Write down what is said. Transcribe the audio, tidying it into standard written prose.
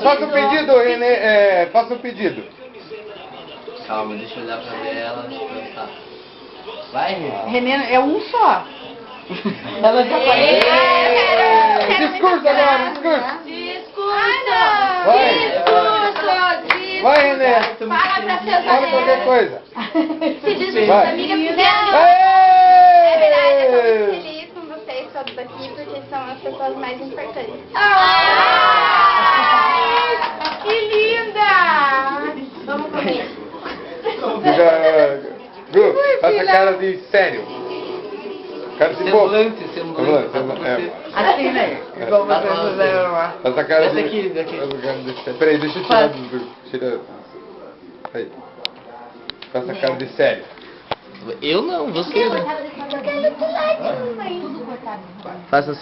Faça um pedido, Renê. Faça um pedido. Calma, deixa eu olhar pra ver ela. Tá. Vai, Renê. Renê, é um só. Ela já foi. Discurso agora, discurso. Discurso! Vai. Discurso! Vai, Renê. Fala pra seus Fala qualquer coisa. Se diz pra Vai. sua amiga fizeram. Aê! É verdade, eu tô muito feliz com vocês todos aqui, porque são as pessoas mais importantes. Que linda! Vamos comer. Gu, faça cara de sério. Cara de bobo. Semblante. Assim, né? Igual vocês fizeram lá. Faça cara Esse de... aqui, daqui. Peraí, deixa eu tirar do... Tira... Aí. Faça cara de sério. Eu não, você. Eu quero do ladinho, mãe. Faça